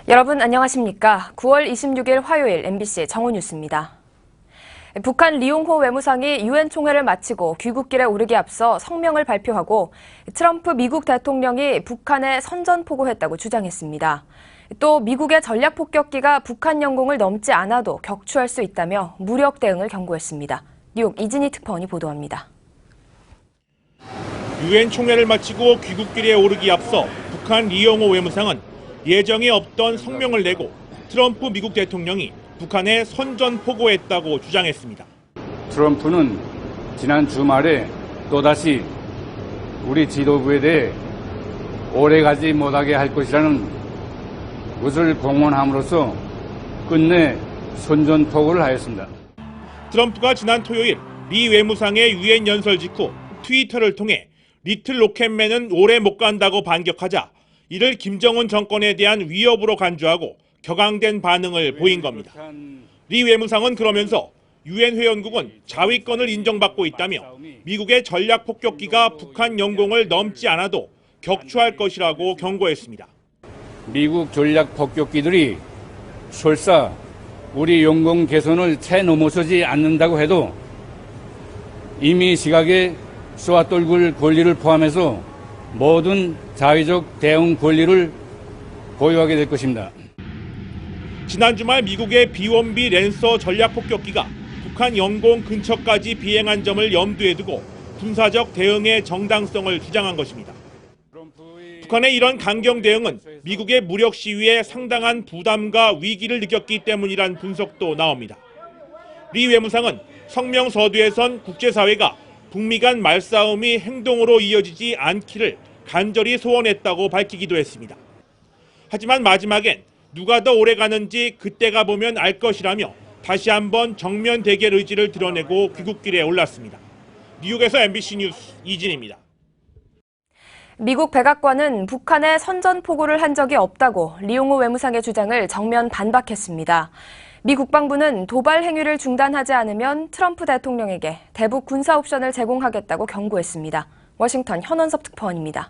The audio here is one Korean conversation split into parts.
여러분 안녕하십니까? 9월 26일 화요일 MBC 정오뉴스입니다. 북한 리용호 외무상이 유엔 총회를 마치고 귀국길에 오르기 앞서 성명을 발표하고 트럼프 미국 대통령이 북한에 선전포고했다고 주장했습니다. 또 미국의 전략폭격기가 북한 영공을 넘지 않아도 격추할 수 있다며 무력 대응을 경고했습니다. 뉴욕 이진희 특파원이 보도합니다. 유엔 총회를 마치고 귀국길에 오르기 앞서 북한 리용호 외무상은 예정에 없던 성명을 내고 트럼프 미국 대통령이 북한에 선전포고했다고 주장했습니다. 트럼프는 지난 주말에 또다시 우리 지도부에 대해 오래가지 못하게 할 것이라는 것을 공언함으로써 끝내 선전포고를 하였습니다. 트럼프가 지난 토요일 리 외무상의 유엔 연설 직후 트위터를 통해 리틀 로켓맨은 오래 못 간다고 반격하자 이를 김정은 정권에 대한 위협으로 간주하고 격앙된 반응을 보인 겁니다. 리 외무상은 그러면서 유엔 회원국은 자위권을 인정받고 있다며 미국의 전략 폭격기가 북한 영공을 넘지 않아도 격추할 것이라고 경고했습니다. 미국 전략 폭격기들이 설사 우리 영공 개선을 채 넘어서지 않는다고 해도 이미 시각에 쏘아떨굴 권리를 포함해서 모든 자위적 대응 권리를 보유하게 될 것입니다. 지난 주말 미국의 B-1B 랜서 전략폭격기가 북한 영공 근처까지 비행한 점을 염두에 두고 군사적 대응의 정당성을 주장한 것입니다. 북한의 이런 강경 대응은 미국의 무력 시위에 상당한 부담과 위기를 느꼈기 때문이란 분석도 나옵니다. 리 외무상은 성명 서두에선 국제사회가 북미 간 말싸움이 행동으로 이어지지 않기를 간절히 소원했다고 밝히기도 했습니다. 하지만 마지막엔 누가 더 오래 가는지 그때가 보면 알 것이라며 다시 한번 정면 대결 의지를 드러내고 귀국길에 올랐습니다. 뉴욕에서 MBC 뉴스 이진입니다. 미국 백악관은 북한에 선전포고를 한 적이 없다고 리용호 외무상의 주장을 정면 반박했습니다. 미 국방부는 도발 행위를 중단하지 않으면 트럼프 대통령에게 대북 군사 옵션을 제공하겠다고 경고했습니다. 워싱턴 현원섭 특파원입니다.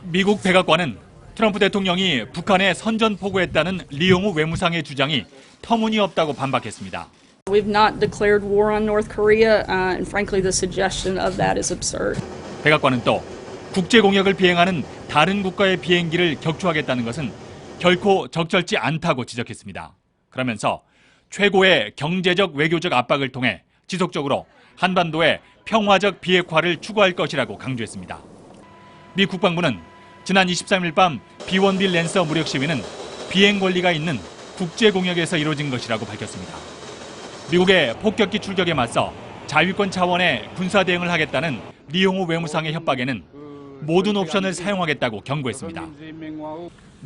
미국 백악관은 트럼프 대통령이 북한에 선전포고했다는 리용호 외무상의 주장이 터무니없다고 반박했습니다. We've not declared war on North Korea, and frankly, the suggestion of that is absurd. 백악관은 또 국제 공약을 비행하는 다른 국가의 비행기를 격추하겠다는 것은 결코 적절치 않다고 지적했습니다. 그러면서 최고의 경제적 외교적 압박을 통해 지속적으로 한반도의 평화적 비핵화를 추구할 것이라고 강조했습니다. 미 국방부는 지난 23일 밤 B-1B 랜서 무력 시위는 비행 권리가 있는 국제 공약에서 이루어진 것이라고 밝혔습니다. 미국의 폭격기 출격에 맞서 자위권 차원의 군사 대응을 하겠다는 리용호 외무상의 협박에는 모든 옵션을 사용하겠다고 경고했습니다.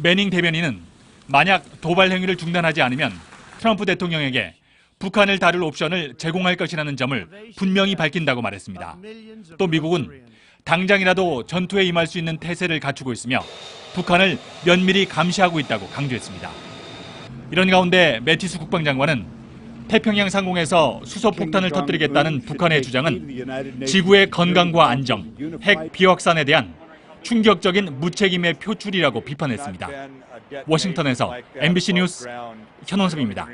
매닝 대변인은 만약 도발 행위를 중단하지 않으면 트럼프 대통령에게 북한을 다룰 옵션을 제공할 것이라는 점을 분명히 밝힌다고 말했습니다. 또 미국은 당장이라도 전투에 임할 수 있는 태세를 갖추고 있으며 북한을 면밀히 감시하고 있다고 강조했습니다. 이런 가운데 매티스 국방장관은 태평양 상공에서 수소폭탄을 터뜨리겠다는 북한의 주장은 지구의 건강과 안정, 핵 비확산에 대한 충격적인 무책임의 표출이라고 비판했습니다. 워싱턴에서 MBC 뉴스 현원섭입니다.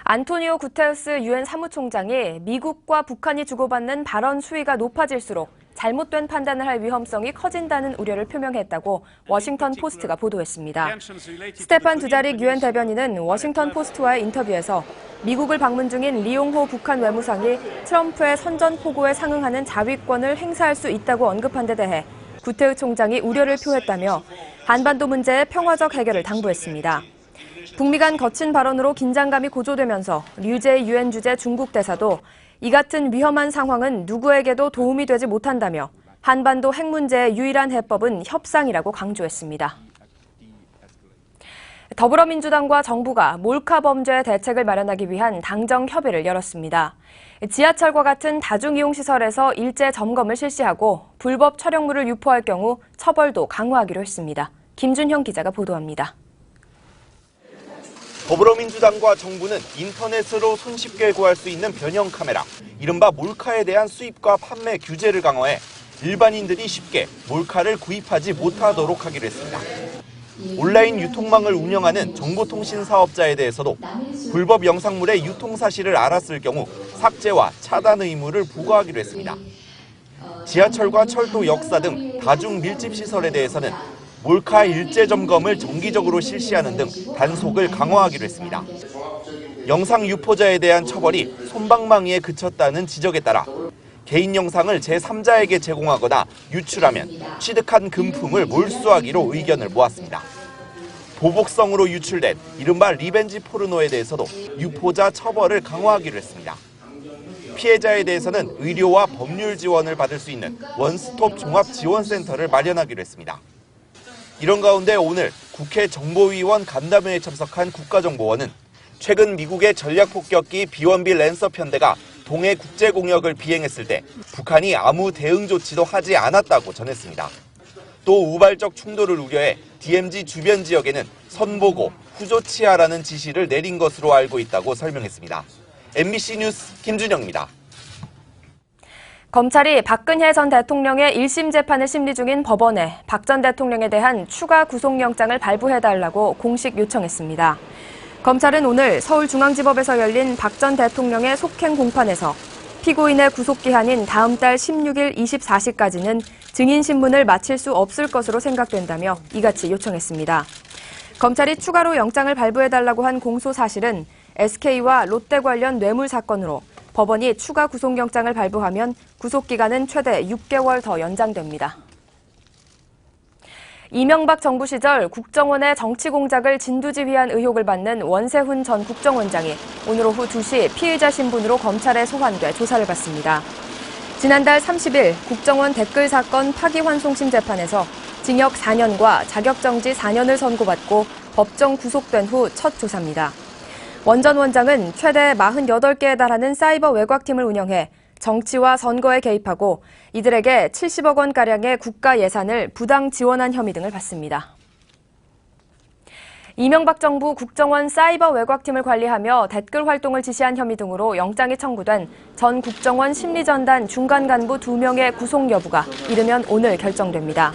안토니오 구테르스 유엔 사무총장이 미국과 북한이 주고받는 발언 수위가 높아질수록 잘못된 판단을 할 위험성이 커진다는 우려를 표명했다고 워싱턴 포스트가 보도했습니다. 스테판 두자릭 유엔 대변인은 워싱턴 포스트와의 인터뷰에서 미국을 방문 중인 리용호 북한 외무상이 트럼프의 선전포고에 상응하는 자위권을 행사할 수 있다고 언급한 데 대해 구테르 총장이 우려를 표했다며 한반도 문제의 평화적 해결을 당부했습니다. 북미 간 거친 발언으로 긴장감이 고조되면서 류제 유엔 주재 중국 대사도 이 같은 위험한 상황은 누구에게도 도움이 되지 못한다며 한반도 핵 문제의 유일한 해법은 협상이라고 강조했습니다. 더불어민주당과 정부가 몰카 범죄 대책을 마련하기 위한 당정 협의를 열었습니다. 지하철과 같은 다중이용시설에서 일제 점검을 실시하고 불법 촬영물을 유포할 경우 처벌도 강화하기로 했습니다. 김준형 기자가 보도합니다. 더불어민주당과 정부는 인터넷으로 손쉽게 구할 수 있는 변형 카메라, 이른바 몰카에 대한 수입과 판매 규제를 강화해 일반인들이 쉽게 몰카를 구입하지 못하도록 하기로 했습니다. 온라인 유통망을 운영하는 정보통신 사업자에 대해서도 불법 영상물의 유통 사실을 알았을 경우 삭제와 차단 의무를 부과하기로 했습니다. 지하철과 철도, 역사 등 다중 밀집 시설에 대해서는 몰카 일제 점검을 정기적으로 실시하는 등 단속을 강화하기로 했습니다. 영상 유포자에 대한 처벌이 솜방망이에 그쳤다는 지적에 따라 개인 영상을 제3자에게 제공하거나 유출하면 취득한 금품을 몰수하기로 의견을 모았습니다. 보복성으로 유출된 이른바 리벤지 포르노에 대해서도 유포자 처벌을 강화하기로 했습니다. 피해자에 대해서는 의료와 법률 지원을 받을 수 있는 원스톱 종합지원센터를 마련하기로 했습니다. 이런 가운데 오늘 국회 정보위원 간담회에 참석한 국가정보원은 최근 미국의 전략폭격기 B-1B 랜서 편대가 동해 국제공역을 비행했을 때 북한이 아무 대응 조치도 하지 않았다고 전했습니다. 또 우발적 충돌을 우려해 DMZ 주변 지역에는 선보고 후조치하라는 지시를 내린 것으로 알고 있다고 설명했습니다. MBC 뉴스 김준영입니다. 검찰이 박근혜 전 대통령의 1심 재판을 심리 중인 법원에 박 전 대통령에 대한 추가 구속영장을 발부해달라고 공식 요청했습니다. 검찰은 오늘 서울중앙지법에서 열린 박 전 대통령의 속행 공판에서 피고인의 구속기한인 다음 달 16일 24시까지는 증인신문을 마칠 수 없을 것으로 생각된다며 이같이 요청했습니다. 검찰이 추가로 영장을 발부해달라고 한 공소 사실은 SK와 롯데 관련 뇌물 사건으로 법원이 추가 구속영장을 발부하면 구속기간은 최대 6개월 더 연장됩니다. 이명박 정부 시절 국정원의 정치 공작을 진두지휘한 의혹을 받는 원세훈 전 국정원장이 오늘 오후 2시 피의자 신분으로 검찰에 소환돼 조사를 받습니다. 지난달 30일 국정원 댓글 사건 파기환송심 재판에서 징역 4년과 자격정지 4년을 선고받고 법정 구속된 후 첫 조사입니다. 원 전 원장은 최대 48개에 달하는 사이버 외곽팀을 운영해 정치와 선거에 개입하고 이들에게 70억 원가량의 국가 예산을 부당 지원한 혐의 등을 받습니다. 이명박 정부 국정원 사이버 외곽팀을 관리하며 댓글 활동을 지시한 혐의 등으로 영장이 청구된 전 국정원 심리전단 중간 간부 2명의 구속 여부가 이르면 오늘 결정됩니다.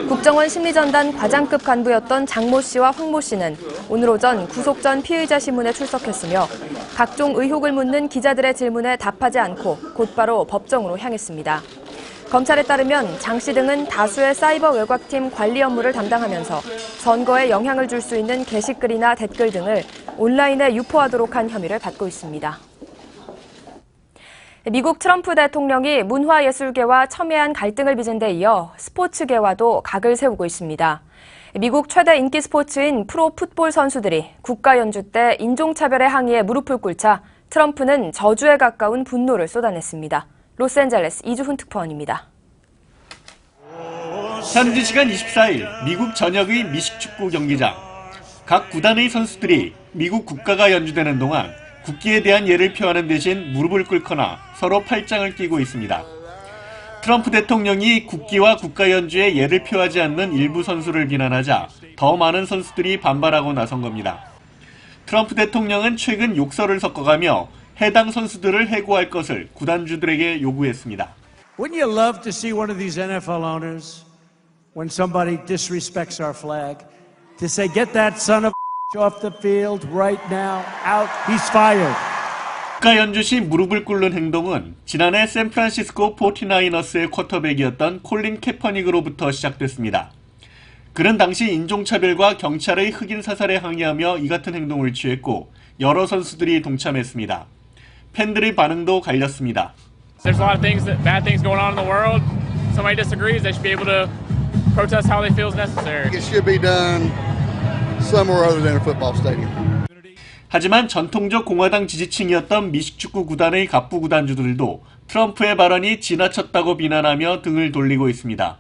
국정원 심리전단 과장급 간부였던 장모 씨와 황모 씨는 오늘 오전 구속 전 피의자 신문에 출석했으며 각종 의혹을 묻는 기자들의 질문에 답하지 않고 곧바로 법정으로 향했습니다. 검찰에 따르면 장 씨 등은 다수의 사이버 외곽팀 관리 업무를 담당하면서 선거에 영향을 줄 수 있는 게시글이나 댓글 등을 온라인에 유포하도록 한 혐의를 받고 있습니다. 미국 트럼프 대통령이 문화예술계와 첨예한 갈등을 빚은 데 이어 스포츠계와도 각을 세우고 있습니다. 미국 최대 인기 스포츠인 프로 풋볼 선수들이 국가 연주 때 인종차별의 항의에 무릎을 꿇자 트럼프는 저주에 가까운 분노를 쏟아냈습니다. 로스앤젤레스 이주훈 특파원입니다. 현지 시간 24일 미국 전역의 미식축구 경기장. 각 구단의 선수들이 미국 국가가 연주되는 동안 국기에 대한 예를 표하는 대신 무릎을 꿇거나 서로 팔짱을 끼고 있습니다. 트럼프 대통령이 국기와 국가 연주에 예를 표하지 않는 일부 선수를 비난하자 더 많은 선수들이 반발하고 나선 겁니다. 트럼프 대통령은 최근 욕설을 섞어가며 해당 선수들을 해고할 것을 구단주들에게 요구했습니다. Wouldn't you love to see one of these NFL owners, when somebody disrespects our flag, to say, get that son of off the field right now, out, he's fired. 국가 연주 시 무릎을 꿇는 행동은 지난해 샌프란시스코 49어스의 쿼터백이었던 콜린 캐퍼닉으로부터 시작됐습니다. 그는 당시 인종차별과 경찰의 흑인 사살에 항의하며 이 같은 행동을 취했고 여러 선수들이 동참했습니다. 팬들의 반응도 갈렸습니다. There's a lot of things, bad things going on in the world. Somebody disagrees, they should be able to protest how they feel is necessary. It should be done somewhere other than a football stadium. 하지만 전통적 공화당 지지층이었던 미식축구 구단의 갑부 구단주들도 트럼프의 발언이 지나쳤다고 비난하며 등을 돌리고 있습니다.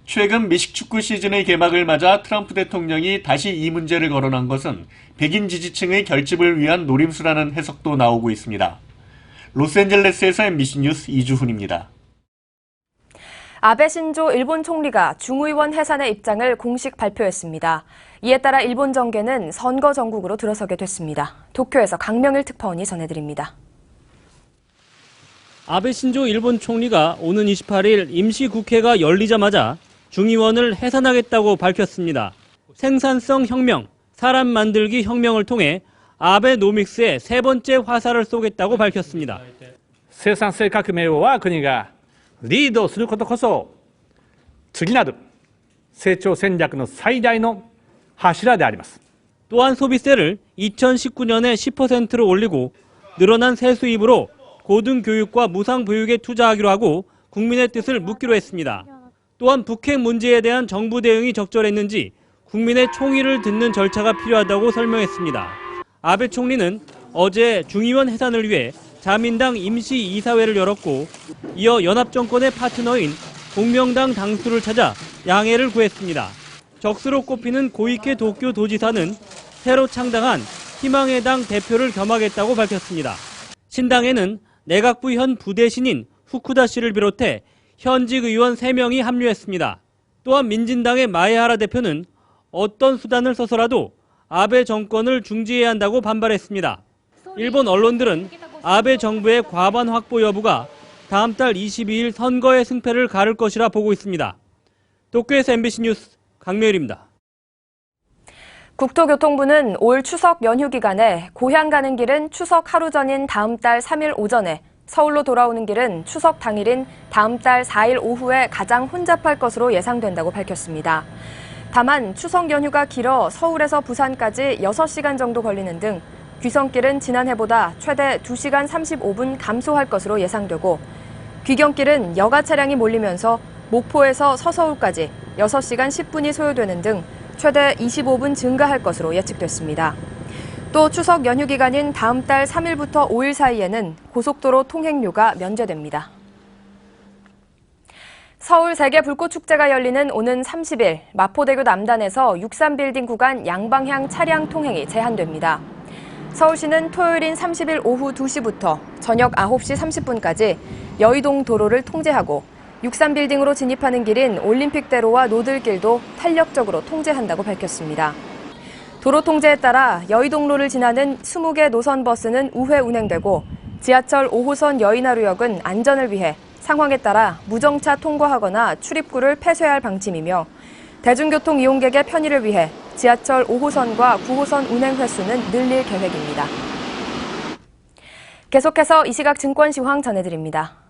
최근 미식축구 시즌의 개막을 맞아 트럼프 대통령이 다시 이 문제를 거론한 것은 백인 지지층의 결집을 위한 노림수라는 해석도 나오고 있습니다. 로스앤젤레스에서 MBC 뉴스 이주훈입니다. 아베 신조 일본 총리가 중의원 해산의 입장을 공식 발표했습니다. 이에 따라 일본 정계는 선거 정국으로 들어서게 됐습니다. 도쿄에서 강명일 특파원이 전해드립니다. 아베 신조 일본 총리가 오는 28일 임시국회가 열리자마자 중의원을 해산하겠다고 밝혔습니다. 생산성 혁명, 사람 만들기 혁명을 통해 아베노믹스의 세 번째 화살을 쏘겠다고 밝혔습니다. 生産性革命を我が国がリードすることこそ次なる成長戦略の最大の柱であります. 또한 소비세를 2019년에 10%로 올리고 늘어난 세수입으로 고등교육과 무상교육에 투자하기로 하고 국민의 뜻을 묻기로 했습니다. 또한 북핵 문제에 대한 정부 대응이 적절했는지 국민의 총의를 듣는 절차가 필요하다고 설명했습니다. 아베 총리는 어제 중의원 해산을 위해 자민당 임시이사회를 열었고 이어 연합정권의 파트너인 공명당 당수를 찾아 양해를 구했습니다. 적수로 꼽히는 고이케 도쿄 도지사는 새로 창당한 희망의 당 대표를 겸하겠다고 밝혔습니다. 신당에는 내각부 현 부대신인 후쿠다 씨를 비롯해 현직 의원 3명이 합류했습니다. 또한 민진당의 마에하라 대표는 어떤 수단을 써서라도 아베 정권을 중지해야 한다고 반발했습니다. 일본 언론들은 아베 정부의 과반 확보 여부가 다음 달 22일 선거의 승패를 가를 것이라 보고 있습니다. 도쿄에서 MBC 뉴스 강명일입니다. 국토교통부는 올 추석 연휴 기간에 고향 가는 길은 추석 하루 전인 다음 달 3일 오전에, 서울로 돌아오는 길은 추석 당일인 다음 달 4일 오후에 가장 혼잡할 것으로 예상된다고 밝혔습니다. 다만 추석 연휴가 길어 서울에서 부산까지 6시간 정도 걸리는 등 귀성길은 지난해보다 최대 2시간 35분 감소할 것으로 예상되고, 귀경길은 여가 차량이 몰리면서 목포에서 서서울까지 6시간 10분이 소요되는 등 최대 25분 증가할 것으로 예측됐습니다. 또 추석 연휴 기간인 다음 달 3일부터 5일 사이에는 고속도로 통행료가 면제됩니다. 서울 세계 불꽃축제가 열리는 오는 30일 마포대교 남단에서 63빌딩 구간 양방향 차량 통행이 제한됩니다. 서울시는 토요일인 30일 오후 2시부터 저녁 9시 30분까지 여의동 도로를 통제하고 63빌딩으로 진입하는 길인 올림픽대로와 노들길도 탄력적으로 통제한다고 밝혔습니다. 도로 통제에 따라 여의동로를 지나는 20개 노선버스는 우회 운행되고 지하철 5호선 여의나루역은 안전을 위해 상황에 따라 무정차 통과하거나 출입구를 폐쇄할 방침이며 대중교통 이용객의 편의를 위해 지하철 5호선과 9호선 운행 횟수는 늘릴 계획입니다. 계속해서 이 시각 증권 시황 전해드립니다.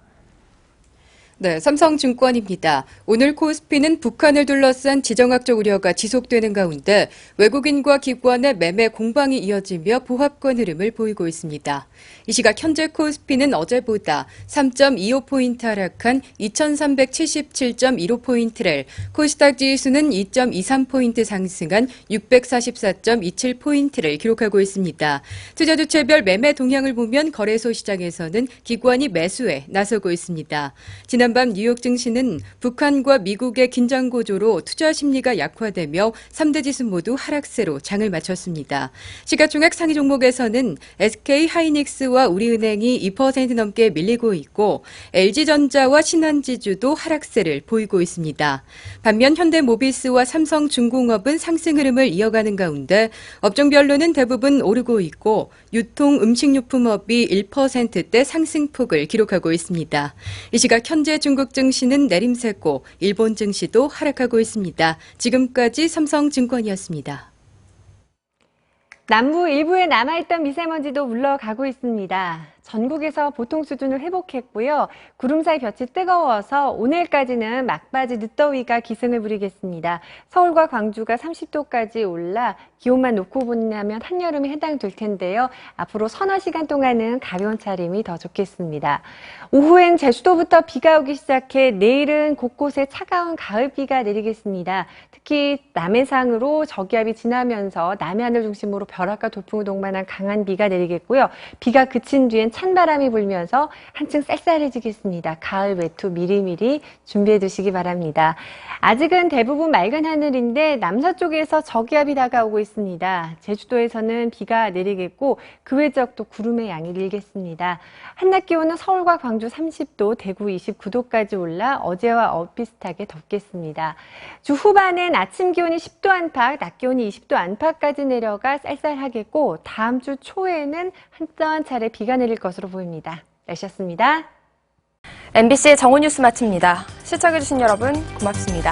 네, 삼성증권입니다. 오늘 코스피는 북한을 둘러싼 지정학적 우려가 지속되는 가운데 외국인과 기관의 매매 공방이 이어지며 보합권 흐름을 보이고 있습니다. 이 시각 현재 코스피는 어제보다 3.25포인트 하락한 2377.15포인트를, 코스닥 지수는 2.23포인트 상승한 644.27포인트를 기록하고 있습니다. 투자주체별 매매 동향을 보면 거래소 시장에서는 기관이 매수에 나서고 있습니다. 지난밤 뉴욕 증시는 북한과 미국의 긴장 고조로 투자 심리가 약화되며 3대 지수 모두 하락세로 장을 마쳤습니다. 시가총액 상위 종목에서는 SK 하이닉스와 우리은행이 2% 넘게 밀리고 있고 LG전자와 신한지주도 하락세를 보이고 있습니다. 반면 현대모비스와 삼성중공업은 상승 흐름을 이어가는 가운데 업종별로는 대부분 오르고 있고 유통 음식료품업이 1%대 상승폭을 기록하고 있습니다. 이 시각 현재 중국 증시는 내림세고 일본 증시도 하락하고 있습니다. 지금까지 삼성증권이었습니다. 남부 일부에 남아있던 미세먼지도 물러가고 있습니다. 전국에서 보통 수준을 회복했고요. 구름 사이 볕이 뜨거워서 오늘까지는 막바지 늦더위가 기승을 부리겠습니다. 서울과 광주가 30도까지 올라 기온만 놓고 본다면 한여름에 해당될 텐데요. 앞으로 서너 시간 동안은 가벼운 차림이 더 좋겠습니다. 오후엔 제주도부터 비가 오기 시작해 내일은 곳곳에 차가운 가을비가 내리겠습니다. 특히 남해상으로 저기압이 지나면서 남해안을 중심으로 벼락과 돌풍을 동반한 강한 비가 내리겠고요. 비가 그친 뒤엔 찬바람이 불면서 한층 쌀쌀해지겠습니다. 가을 외투 미리미리 준비해 두시기 바랍니다. 아직은 대부분 맑은 하늘인데 남서쪽에서 저기압이 다가오고 있습니다. 제주도에서는 비가 내리겠고 그 외 지역도 구름의 양이 늘겠습니다. 한낮 기온은 서울과 광주 30도, 대구 29도까지 올라 어제와 비슷하게 덥겠습니다. 주 후반엔 아침 기온이 10도 안팎, 낮 기온이 20도 안팎까지 내려가 쌀쌀하겠고 다음 주 초에는 한번 차례 비가 내릴 것으로 보입니다. 날씨였습니다. MBC의 정오 뉴스 마칩니다. 시청해주신 여러분 고맙습니다.